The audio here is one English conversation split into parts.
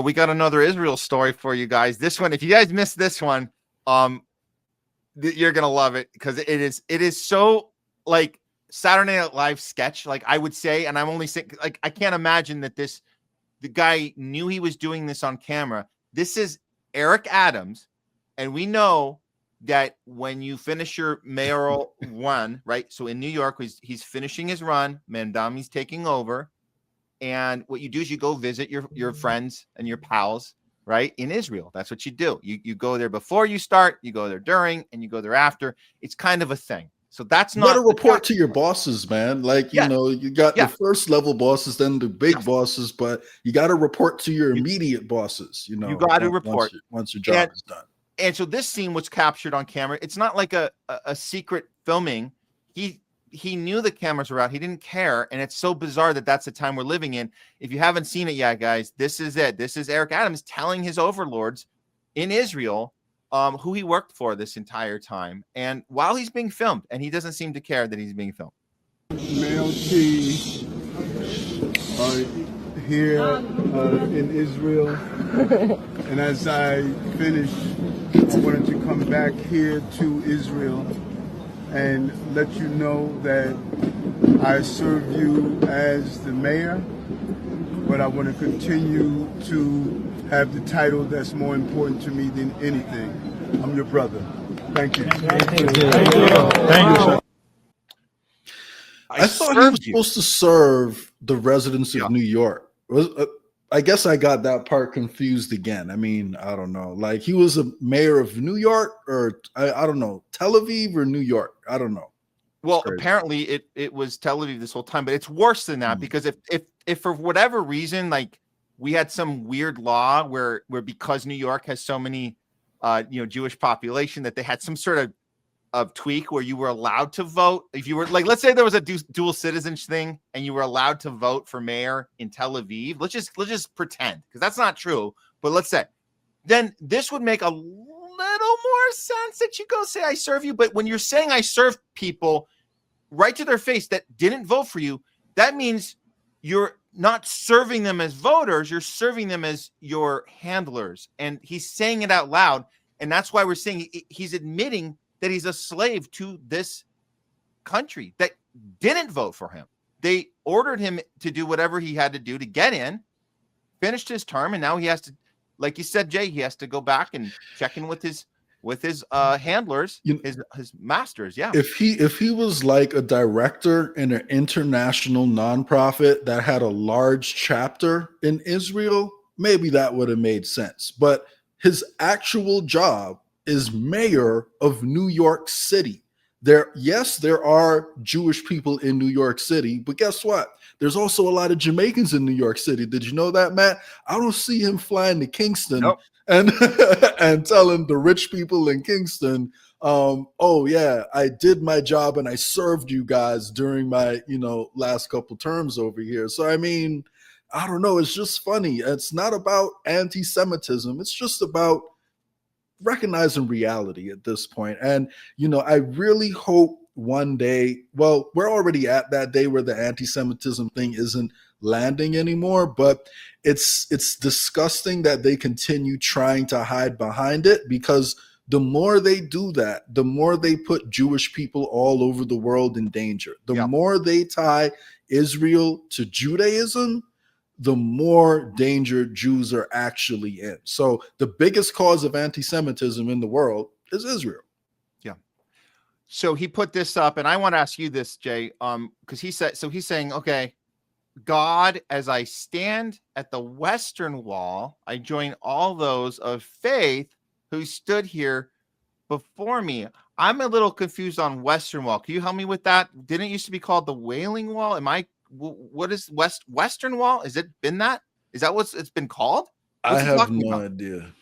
We got another Israel story for you guys. This one, if you guys missed this one, you're gonna love it because it is so like Saturday Night Live sketch, like I would say, and I'm only saying, like, I can't imagine that the guy knew he was doing this on camera. This is Eric Adams, and we know that when you finish your mayoral run, right? So in New York, he's finishing his run, Mandami's taking over. And what you do is you go visit your friends and your pals, right, in Israel. That's what you do. You go there before you start, you go there during, and you go there after. It's kind of a thing. So that's you not. got to report to your bosses, man. Like, Yeah. you got Yeah. the first level bosses, then the big Yes. bosses, but you got to report to your immediate bosses. You got to report once your job is done. And so this scene was captured on camera. It's not like a secret filming. He knew the cameras were out. He didn't care. And it's so bizarre that that's the time we're living in. If you haven't seen it yet, guys, this is it. This is Eric Adams telling his overlords in Israel who he worked for this entire time. And while he's being filmed, and he doesn't seem to care that he's being filmed. Male T here in Israel. And as I finish, I wanted to come back here to Israel and let you know that I serve you as the mayor, but I want to continue to have the title that's more important to me than anything. I'm your brother. Thank you. Thank you. Thank you, sir. I thought he was supposed to serve the residents of New York. I guess I got that part confused again. I mean, I don't know. Like, he was a mayor of New York, or I don't know, Tel Aviv or New York. I don't know. Well, apparently it was Tel Aviv this whole time, but it's worse than that because if for whatever reason, like, we had some weird law where because New York has so many Jewish population, that they had some sort of tweak where you were allowed to vote. If you were, like, let's say there was a dual citizenship thing and you were allowed to vote for mayor in Tel Aviv. Let's just pretend, because that's not true. But let's say, then this would make a little more sense that you go say, I serve you. But when you're saying I serve people right to their face that didn't vote for you, that means you're not serving them as voters, you're serving them as your handlers. And he's saying it out loud. And that's why we're saying he's admitting that he's a slave to this country that didn't vote for him. They ordered him to do whatever he had to do to get in, finished his term, and now he has to, like you said, Jay, he has to go back and check in with his handlers, his masters. Yeah. If he was like a director in an international nonprofit that had a large chapter in Israel, maybe that would have made sense. But his actual job is mayor of New York City. There are Jewish people in New York City, but guess what? There's also a lot of Jamaicans in New York City. Did you know that, Matt? I don't see him flying to Kingston and telling the rich people in Kingston, oh yeah, I did my job and I served you guys during my, last couple terms over here. So, I mean, I don't know. It's just funny. It's not about anti-Semitism. It's just about recognizing reality at this point. And, I really hope one day, well, we're already at that day where the anti-Semitism thing isn't landing anymore, but it's disgusting that they continue trying to hide behind it, because the more they do that, the more they put Jewish people all over the world in danger. The more they tie Israel to Judaism, the more danger Jews are actually in. So the biggest cause of anti-Semitism in the world is Israel. Yeah. So he put this up, and I want to ask you this, Jay, because he's saying, okay, God, as I stand at the Western Wall, I join all those of faith who stood here before me. I'm a little confused on Western Wall. Can you help me with that? Didn't it used to be called the Wailing Wall? What is Western Wall? Is it been that? Is that what it's been called? I have no idea.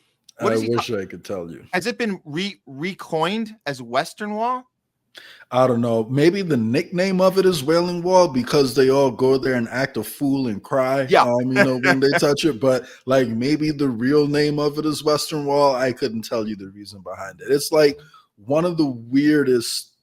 I wish I could tell you. Has it been recoined as Western Wall? I don't know. Maybe the nickname of it is Wailing Wall because they all go there and act a fool and cry. When they touch it. But like, maybe the real name of it is Western Wall. I couldn't tell you the reason behind it. It's like one of the weirdest,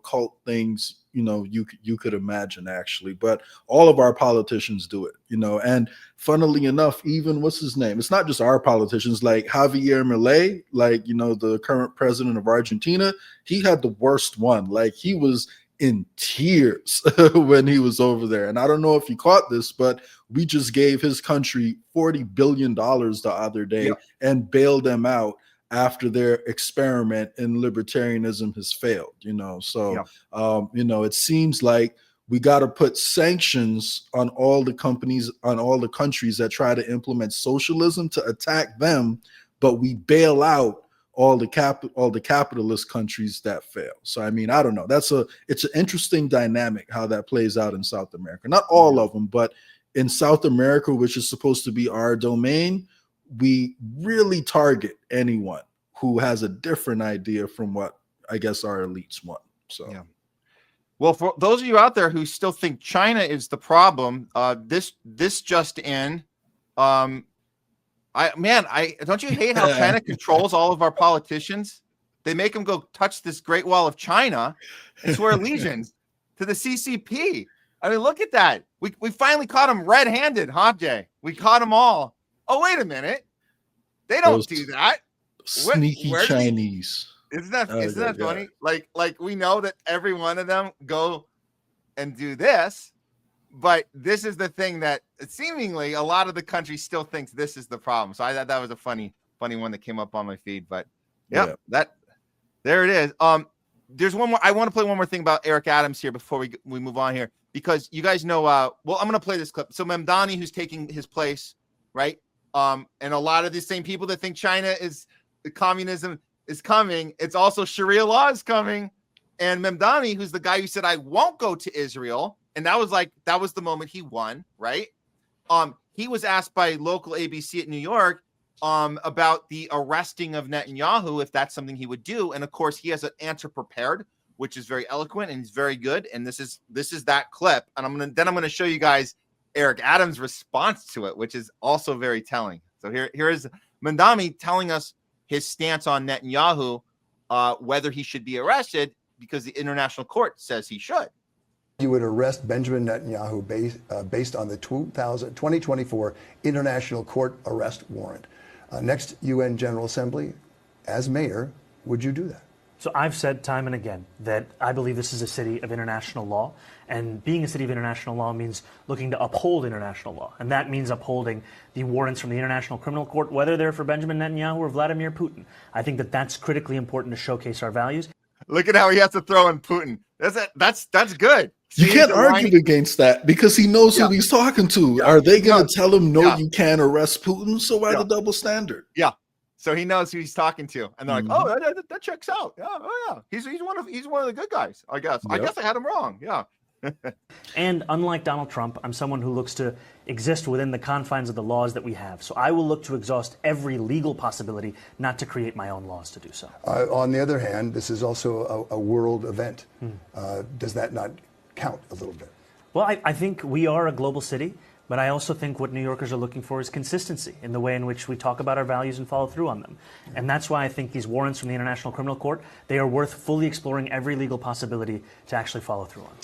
cult things you could imagine, actually. But all of our politicians do it, and funnily enough, even what's his name, it's not just our politicians, like Javier Milei, like the current president of Argentina. He had the worst one. Like, he was in tears when he was over there. And I don't know if you caught this, but we just gave his country $40 billion the other day and bailed them out after their experiment in libertarianism has failed, So, it seems like we got to put sanctions on all the companies, on all the countries that try to implement socialism to attack them, but we bail out all the capitalist countries that fail. So, I mean, I don't know. It's an interesting dynamic how that plays out in South America. Not all of them, but in South America, which is supposed to be our domain, we really target anyone who has a different idea from what I guess our elites want. So, yeah. Well, for those of you out there who still think China is the problem, this just in, I don't you hate how China controls all of our politicians? They make them go touch this Great Wall of China and swear allegiance to the CCP. I mean, look at that. We finally caught them red-handed, huh, Jay? We caught them all. Oh, wait a minute. They don't do that. Sneaky Chinese. Isn't that funny? Like we know that every one of them go and do this, but this is the thing that seemingly a lot of the country still thinks this is the problem. So I thought that was a funny one that came up on my feed. But there it is. There's one more. I want to play one more thing about Eric Adams here before we move on here, because you guys know. Well, I'm going to play this clip. So Mamdani, who's taking his place, right? And a lot of the same people that think China is communism is coming. It's also Sharia law is coming. And Mamdani, who's the guy who said, I won't go to Israel. And that was the moment he won, right? He was asked by local ABC at New York about the arresting of Netanyahu, if that's something he would do. And of course, he has an answer prepared, which is very eloquent and he's very good. And this is that clip. And I'm gonna show you guys Eric Adams' response to it, which is also very telling. So here is Mamdani telling us his stance on Netanyahu, whether he should be arrested, because the international court says he should. You would arrest Benjamin Netanyahu based on the 2024 International Court arrest warrant. Next UN General Assembly, as mayor, would you do that? So I've said time and again that I believe this is a city of international law, and being a city of international law means looking to uphold international law, and that means upholding the warrants from the International Criminal Court, whether they're for Benjamin Netanyahu or Vladimir Putin. I think that's critically important to showcase our values. Look at how he has to throw in Putin. That's good. You can't argue against that because he knows who he's talking to. Are they going to tell him, no, you can't arrest Putin? So why the double standard? Yeah. So he knows who he's talking to. And they're like, oh, that checks out. Yeah. Oh, yeah. He's one of the good guys, I guess. Yep. I guess I had him wrong. Yeah. And unlike Donald Trump, I'm someone who looks to exist within the confines of the laws that we have. So I will look to exhaust every legal possibility, not to create my own laws to do so. On the other hand, this is also a world event. Does that not count a little bit? Well, I think we are a global city, but I also think what New Yorkers are looking for is consistency in the way in which we talk about our values and follow through on them. And that's why I think these warrants from the International Criminal Court, they are worth fully exploring every legal possibility to actually follow through on.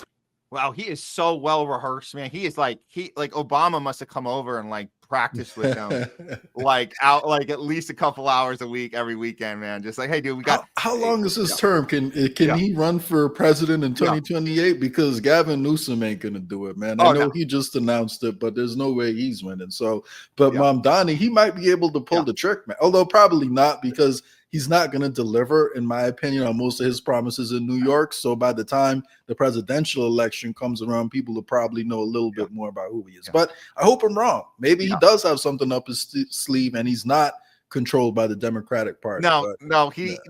Wow, he is so well rehearsed, man. He is like Obama must have come over and like practiced with him, like at least a couple hours a week every weekend, man. Just like, hey, dude, we got. How long is his term? Can he run for president in 2028? Because Gavin Newsom ain't gonna do it, man. I know he just announced it, but there's no way he's winning. So, but Mamdani, he might be able to pull the trick, man. Although probably not, because he's not going to deliver, in my opinion, on most of his promises in New York. So by the time the presidential election comes around, people will probably know a little bit more about who he is. But I hope I'm wrong. Maybe he does have something up his sleeve and he's not controlled by the Democratic Party.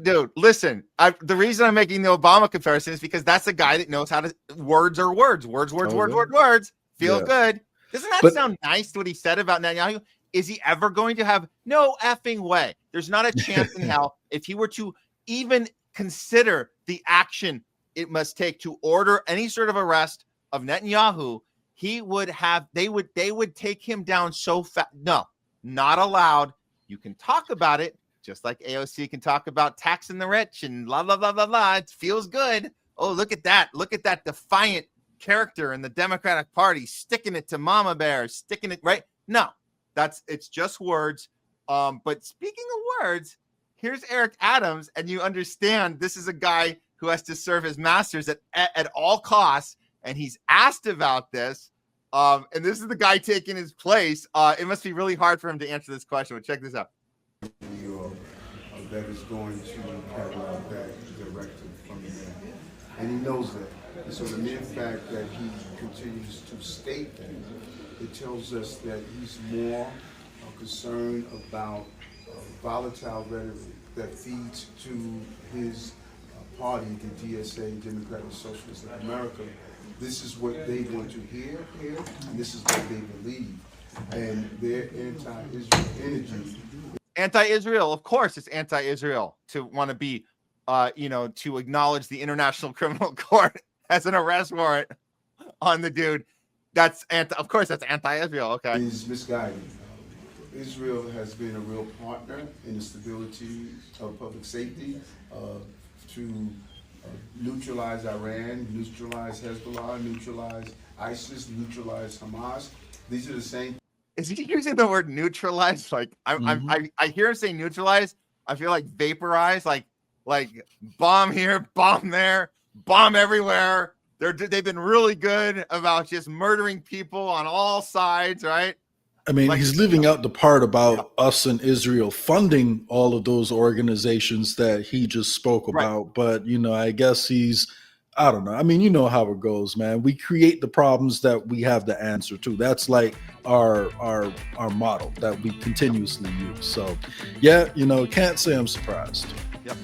Dude, listen, the reason I'm making the Obama comparison is because that's a guy that knows how to words. Feel good. Doesn't that sound nice, what he said about Netanyahu? Is he ever going to have? No effing way. There's not a chance in hell if he were to even consider the action it must take to order any sort of arrest of Netanyahu. He would have, they would take him down so fast. No, not allowed. You can talk about it just like AOC can talk about taxing the rich and blah, blah, blah, blah, blah. It feels good. oh, look at that defiant character in the Democratic Party, sticking it to Mama Bear, sticking it right. No, it's just words. But speaking of words, here's Eric Adams, and you understand this is a guy who has to serve his masters at all costs, and he's asked about this. And this is the guy taking his place. It must be really hard for him to answer this question, but check this out. New York that is going to carry out that directive from the mayor. And he knows that. And so the mere fact that he continues to state that, it tells us that he's more concerned about volatile rhetoric that feeds to his party, the DSA, Democratic Socialists of America. This is what they want to hear, and this is what they believe. And their anti-Israel energy. Anti-Israel, of course, it's anti-Israel to want to be, to acknowledge the International Criminal Court as an arrest warrant on the dude. That's anti-Israel. Okay, is misguided. Israel has been a real partner in the stability of public safety to neutralize Iran, neutralize Hezbollah, neutralize ISIS, neutralize Hamas. These are the same. Is he using the word neutralize? Like I hear him say neutralize. I feel like vaporize, like bomb here, bomb there, bomb everywhere. They've been really good about just murdering people on all sides, right? I mean, he's leaving out the part about us and Israel funding all of those organizations that he just spoke about. But, I guess I don't know. I mean, you know how it goes, man. We create the problems that we have the answer to. That's like our model that we continuously use. So, yeah, can't say I'm surprised. Yep.